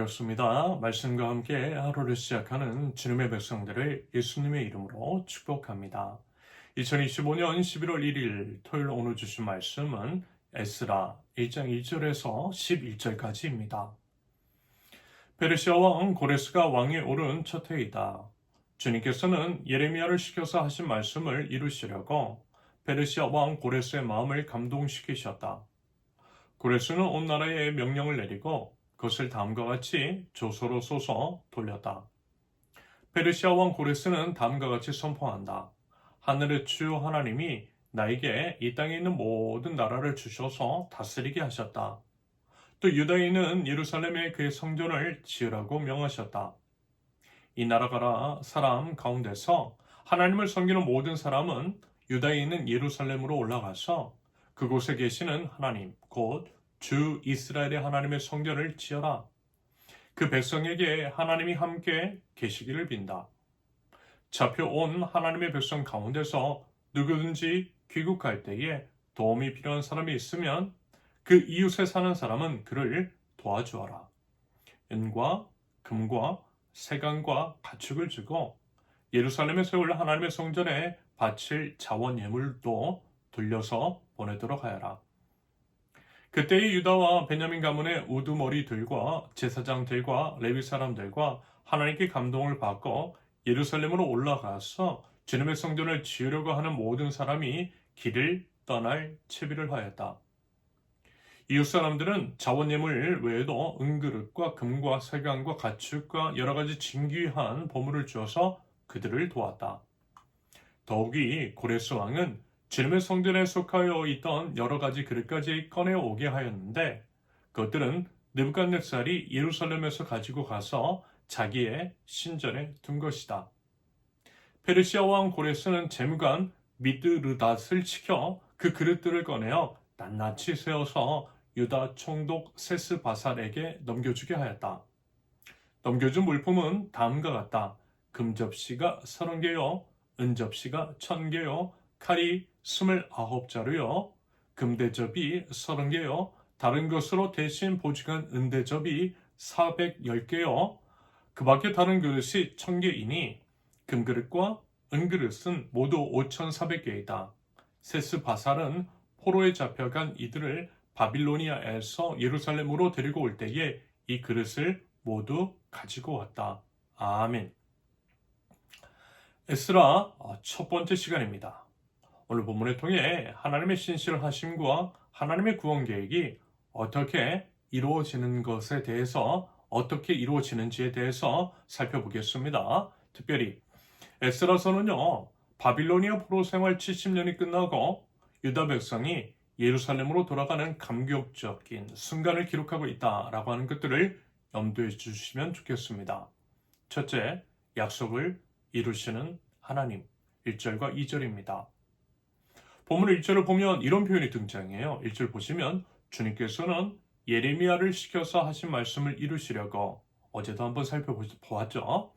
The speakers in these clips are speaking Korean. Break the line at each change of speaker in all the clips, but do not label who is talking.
반갑습니다. 말씀과 함께 하루를 시작하는 주님의 백성들을 예수님의 이름으로 축복합니다. 2025년 11월 1일 토요일 오늘 주신 말씀은 에스라 1장 1절에서 11절까지입니다. 페르시아 왕 고레스가 왕에 오른 첫 해이다. 주님께서는 예레미야를 시켜서 하신 말씀을 이루시려고 페르시아 왕 고레스의 마음을 감동시키셨다. 고레스는 온 나라에 명령을 내리고 그것을 다음과 같이 조서로 써서 돌렸다. 페르시아 왕 고레스는 다음과 같이 선포한다. 하늘의 주 하나님이 나에게 이 땅에 있는 모든 나라를 주셔서 다스리게 하셨다. 또 유다에 있는 예루살렘에 그의 성전을 지으라고 명하셨다. 이 나라가 사람 가운데서 하나님을 섬기는 모든 사람은 유다에 있는 예루살렘으로 올라가서 그곳에 계시는 하나님, 곧 주 이스라엘의 하나님의 성전을 지어라. 그 백성에게 하나님이 함께 계시기를 빈다. 잡혀온 하나님의 백성 가운데서 누구든지 귀국할 때에 도움이 필요한 사람이 있으면 그 이웃에 사는 사람은 그를 도와주어라. 은과 금과 세간과 가축을 주고 예루살렘에 세울 하나님의 성전에 바칠 자원 예물도 돌려서 보내도록 하여라. 그때의 유다와 베냐민 가문의 우두머리들과 제사장들과 레위 사람들과 하나님께 감동을 받고 예루살렘으로 올라가서 주님의 성전을 지으려고 하는 모든 사람이 길을 떠날 채비를 하였다. 이웃 사람들은 자원예물 외에도 은그릇과 금과 세간과 가축과 여러 가지 진귀한 보물을 주어서 그들을 도왔다. 더욱이 고레스 왕은 주님의 성전에 속하여 있던 여러 가지 그릇까지 꺼내오게 하였는데 그것들은 느부갓네살이 예루살렘에서 가지고 가서 자기의 신전에 둔 것이다. 페르시아 왕 고레스는 재무관 미드르닷을 시켜 그 그릇들을 꺼내어 낱낱이 세워서 유다 총독 세스바살에게 넘겨주게 하였다. 넘겨준 물품은 다음과 같다. 금접시가 30개요, 은접시가 1000개요, 칼이 29자루요, 금대접이 30개요, 다른 것으로 대신 보증한 은대접이 410개요, 그 밖에 다른 그릇이 1000개이니 금그릇과 은그릇은 모두 5400개이다. 세스바살은 포로에 잡혀간 이들을 바빌로니아에서 예루살렘으로 데리고 올 때에 이 그릇을 모두 가지고 왔다. 아멘. 에스라 첫 번째 시간입니다. 오늘 본문을 통해 하나님의 신실하심과 하나님의 구원 계획이 어떻게 이루어지는 것에 대해서 어떻게 이루어지는지에 대해서 살펴보겠습니다. 특별히 에스라서는요, 바빌로니아 포로 생활 70년이 끝나고 유다 백성이 예루살렘으로 돌아가는 감격적인 순간을 기록하고 있다라고 하는 것들을 염두에 주시면 좋겠습니다. 첫째, 약속을 이루시는 하나님, 1절과 2절입니다. 본문 1절을 보면 이런 표현이 등장해요. 1절 보시면 주님께서는 예레미야를 시켜서 하신 말씀을 이루시려고 어제도 한번 살펴보았죠.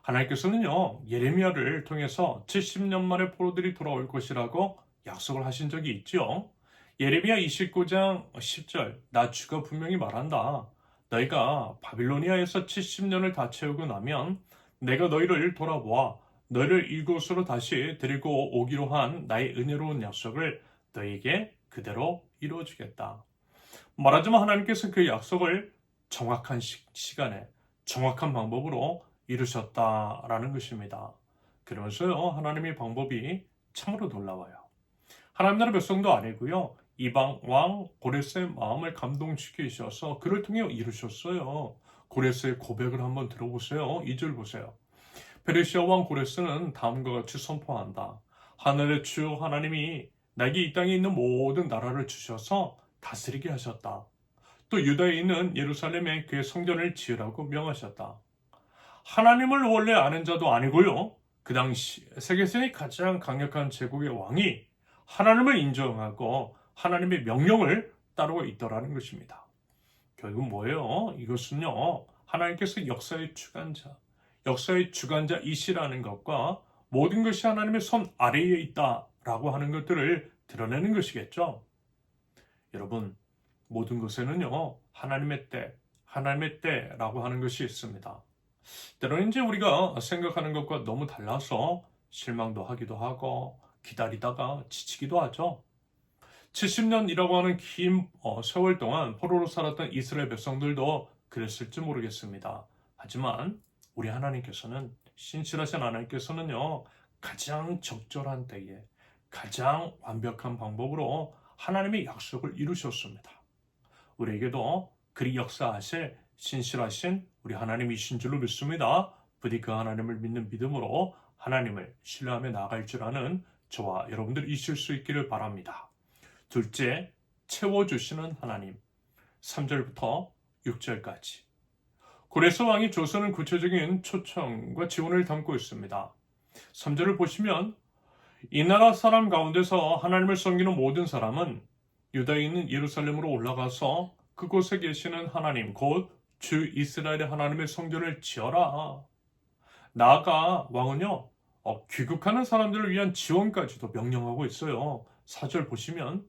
하나님께서는요, 예레미야를 통해서 70년 만에 포로들이 돌아올 것이라고 약속을 하신 적이 있죠. 예레미야 29장 10절, 나 주가 분명히 말한다. 너희가 바빌로니아에서 70년을 다 채우고 나면 내가 너희를 돌아보아 너희를 이곳으로 다시 데리고 오기로 한 나의 은혜로운 약속을 너희에게 그대로 이루어주겠다. 말하자면 하나님께서 그 약속을 정확한 시간에 정확한 방법으로 이루셨다라는 것입니다. 그러면서요, 하나님의 방법이 참으로 놀라워요. 하나님 나라 백성도 아니고요, 이방 왕 고레스의 마음을 감동시키셔서 그를 통해 이루셨어요. 고레스의 고백을 한번 들어보세요. 2절 보세요. 페르시아 왕 고레스는 다음과 같이 선포한다. 하늘의 주 하나님이 나에게 이 땅에 있는 모든 나라를 주셔서 다스리게 하셨다. 또 유다에 있는 예루살렘에 그의 성전을 지으라고 명하셨다. 하나님을 원래 아는 자도 아니고요, 그 당시 세계에서 가장 강력한 제국의 왕이 하나님을 인정하고 하나님의 명령을 따르고 있더라는 것입니다. 결국 뭐예요? 이것은요, 하나님께서 역사의 주관자이시라는 것과 모든 것이 하나님의 손 아래에 있다라고 하는 것들을 드러내는 것이겠죠. 여러분, 모든 것에는요, 하나님의 때, 하나님의 때라고 하는 것이 있습니다. 때로는 이제 우리가 생각하는 것과 너무 달라서 실망도 하기도 하고 기다리다가 지치기도 하죠. 70년이라고 하는 긴 세월 동안 포로로 살았던 이스라엘 백성들도 그랬을지 모르겠습니다. 하지만 우리 하나님께서는, 신실하신 하나님께서는요, 가장 적절한 때에 가장 완벽한 방법으로 하나님의 약속을 이루셨습니다. 우리에게도 그리 역사하실 신실하신 우리 하나님이신 줄로 믿습니다. 부디 그 하나님을 믿는 믿음으로 하나님을 신뢰하며 나아갈 줄 아는 저와 여러분들 있을 수 있기를 바랍니다. 둘째, 채워주시는 하나님. 3절부터 6절까지. 고레스 왕이 조선은 구체적인 초청과 지원을 담고 있습니다. 3절을 보시면 이 나라 사람 가운데서 하나님을 섬기는 모든 사람은 유다에 있는 예루살렘으로 올라가서 그곳에 계시는 하나님 곧 주 이스라엘의 하나님의 성전을 지어라. 나아가 왕은요 귀국하는 사람들을 위한 지원까지도 명령하고 있어요. 4절 보시면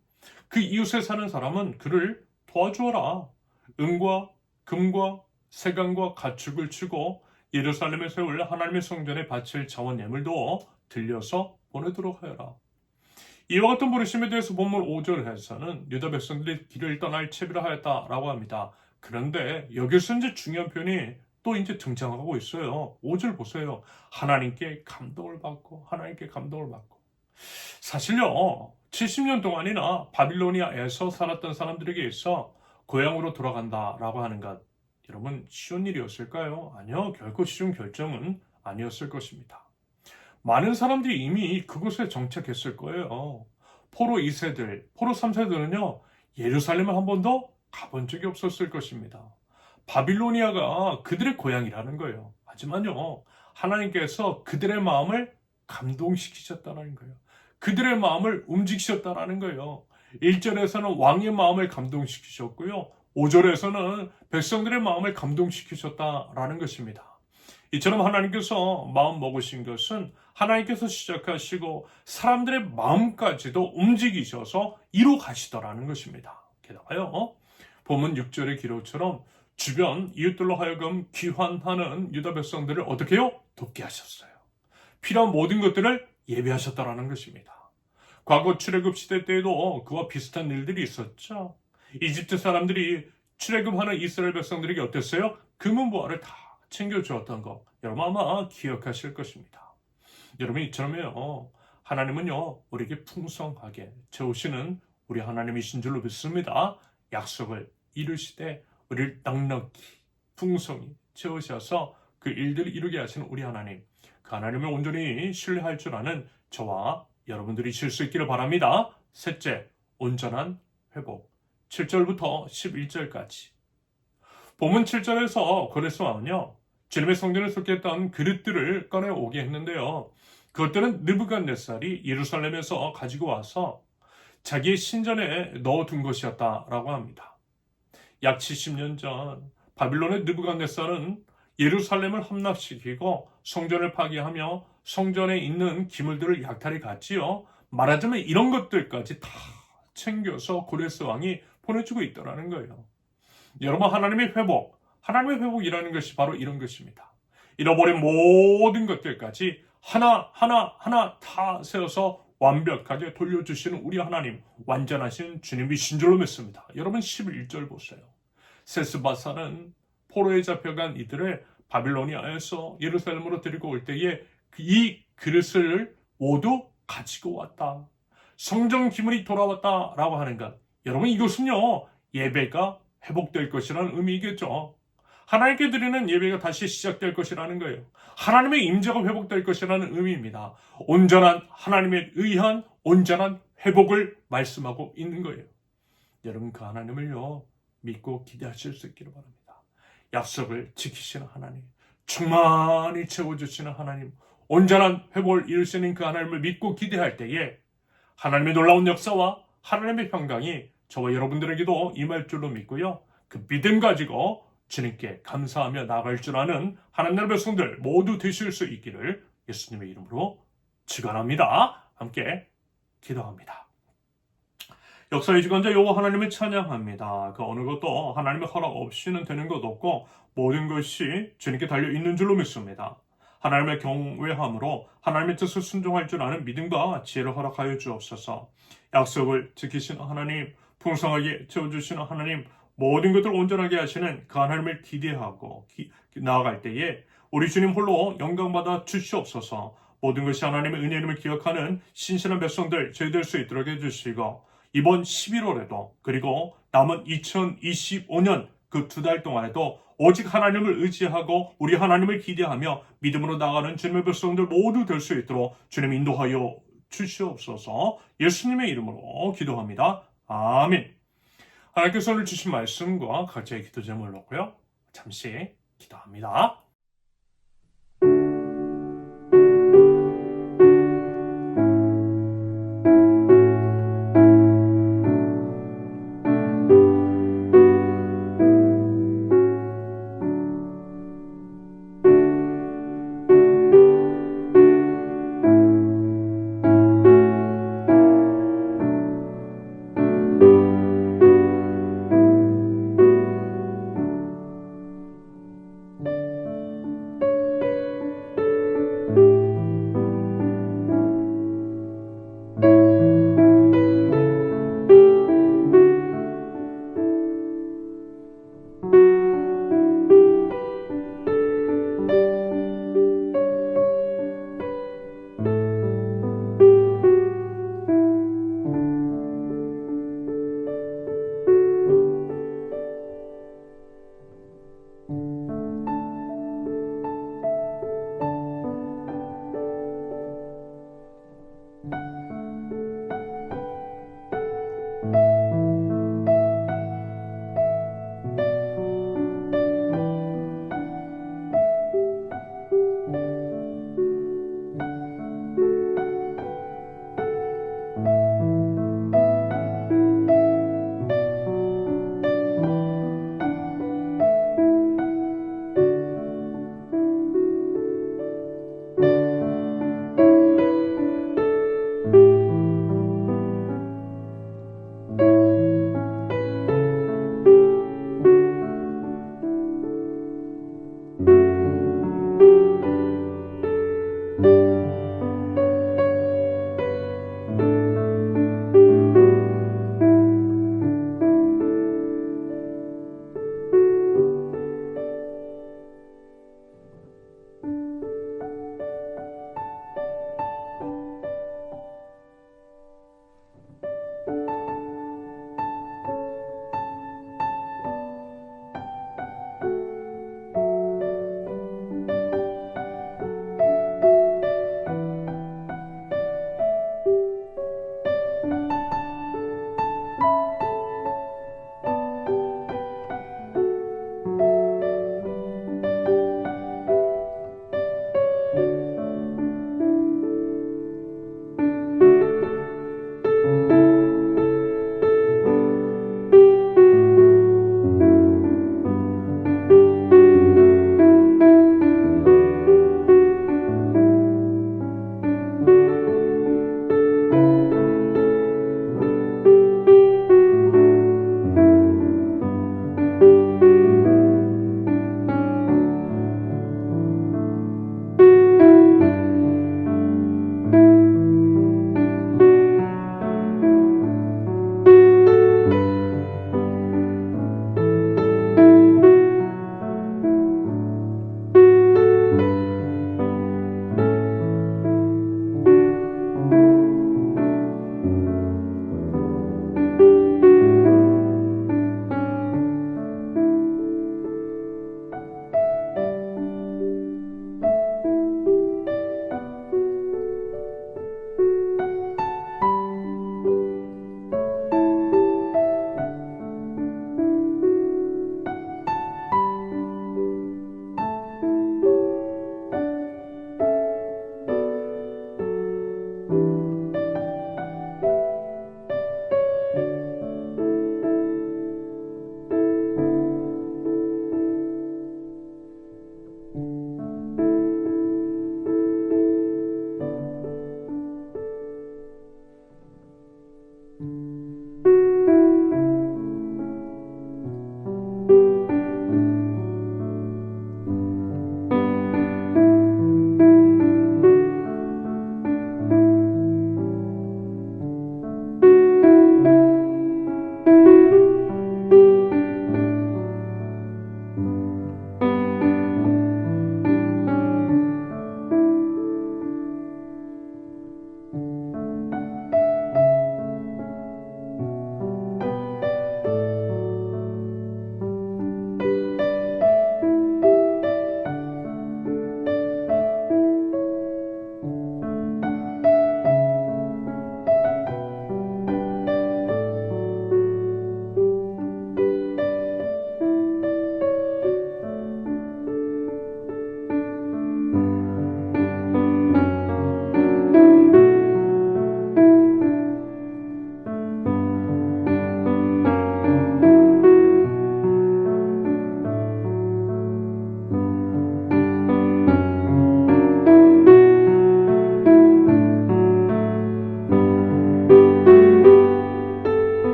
그 이웃에 사는 사람은 그를 도와주어라. 은과 금과 세강과 가축을 주고 예루살렘에 세울 하나님의 성전에 바칠 자원 예물도 들려서 보내도록 하여라. 이와 같은 부르심에 대해서 본문 5절에서는 유다 백성들이 길을 떠날 채비를 하였다라고 합니다. 그런데 여기서 이제 중요한 표현이 또 이제 등장하고 있어요. 5절 보세요. 하나님께 감동을 받고 하나님께 감동을 받고. 사실요 70년 동안이나 바빌로니아에서 살았던 사람들에게 있어 고향으로 돌아간다라고 하는 것, 여러분 쉬운 일이었을까요? 아니요, 결코 쉬운 결정은 아니었을 것입니다. 많은 사람들이 이미 그곳에 정착했을 거예요. 포로 2세들, 포로 3세들은요 예루살렘을 한 번도 가본 적이 없었을 것입니다. 바빌로니아가 그들의 고향이라는 거예요. 하지만요 하나님께서 그들의 마음을 감동시키셨다는 거예요. 그들의 마음을 움직이셨다는 거예요. 1절에서는 왕의 마음을 감동시키셨고요. 5절에서는 백성들의 마음을 감동시키셨다라는 것입니다. 이처럼 하나님께서 마음 먹으신 것은 하나님께서 시작하시고 사람들의 마음까지도 움직이셔서 이루 가시더라는 것입니다. 게다가요 본문 6절의 기록처럼 주변 이웃들로 하여금 귀환하는 유다 백성들을 어떻게 해요? 돕게 하셨어요. 필요한 모든 것들을 예배하셨다라는 것입니다. 과거 출애굽 시대 때에도 그와 비슷한 일들이 있었죠. 이집트 사람들이 출애굽하는 이스라엘 백성들에게 어땠어요? 금은보화를 다 챙겨주었던 거 여러분 아마 기억하실 것입니다. 여러분 이처럼요 하나님은요 우리에게 풍성하게 채우시는 우리 하나님이신 줄로 믿습니다. 약속을 이루시되 우리를 넉넉히 풍성히 채우셔서 그 일들을 이루게 하시는 우리 하나님, 그 하나님을 온전히 신뢰할 줄 아는 저와 여러분들이 실 수 있기를 바랍니다. 셋째, 온전한 회복. 7절부터 11절까지. 본문 7절에서 고레스 왕은요 주님의 성전을 속했던 그릇들을 꺼내오게 했는데요. 그것들은 느부갓네살이 예루살렘에서 가지고 와서 자기의 신전에 넣어둔 것이었다라고 합니다. 약 70년 전 바빌론의 느부갓네살은 예루살렘을 함락시키고 성전을 파괴하며 성전에 있는 기물들을 약탈해 갔지요. 말하자면 이런 것들까지 다 챙겨서 고레스 왕이 보내주고 있더라는 거예요. 여러분 하나님의 회복이라는 것이 바로 이런 것입니다. 잃어버린 모든 것들까지 하나 다 세워서 완벽하게 돌려주시는 우리 하나님, 완전하신 주님이신 줄로 믿습니다. 여러분 11절 보세요. 세스바사는 포로에 잡혀간 이들을 바빌로니아에서 예루살렘으로 데리고 올 때에 이 그릇을 모두 가지고 왔다. 성전 기물이 돌아왔다라고 하는 것. 여러분 이것은요 예배가 회복될 것이라는 의미이겠죠. 하나님께 드리는 예배가 다시 시작될 것이라는 거예요. 하나님의 임재가 회복될 것이라는 의미입니다. 온전한 하나님에 의한 온전한 회복을 말씀하고 있는 거예요. 여러분 그 하나님을요 믿고 기대하실 수 있기를 바랍니다. 약속을 지키시는 하나님, 충만히 채워주시는 하나님, 온전한 회복을 이루시는 그 하나님을 믿고 기대할 때에 하나님의 놀라운 역사와 하나님의 평강이 저와 여러분들에게도 임할 줄로 믿고요. 그 믿음 가지고 주님께 감사하며 나아갈 줄 아는 하나님의 백성들 모두 되실 수 있기를 예수님의 이름으로 축원합니다. 함께 기도합니다. 역사의 주관자 여호와 하나님을 찬양합니다. 그 어느 것도 하나님의 허락 없이는 되는 것 없고 모든 것이 주님께 달려 있는 줄로 믿습니다. 하나님의 경외함으로 하나님의 뜻을 순종할 줄 아는 믿음과 지혜를 허락하여 주옵소서. 약속을 지키시는 하나님, 풍성하게 채워주시는 하나님, 모든 것을 온전하게 하시는 그 하나님을 기대하고 나아갈 때에 우리 주님 홀로 영광받아 주시옵소서. 모든 것이 하나님의 은혜임을 기억하는 신실한 백성들 저희될 수 있도록 해주시고 이번 11월에도 그리고 남은 2025년 그 2달 동안에도 오직 하나님을 의지하고 우리 하나님을 기대하며 믿음으로 나가는 주님의 백성들 모두 될 수 있도록 주님 인도하여 주시옵소서. 예수님의 이름으로 기도합니다. 아멘. 하나님께서 오늘 주신 말씀과 각자의 기도 제목을 놓고요. 잠시 기도합니다.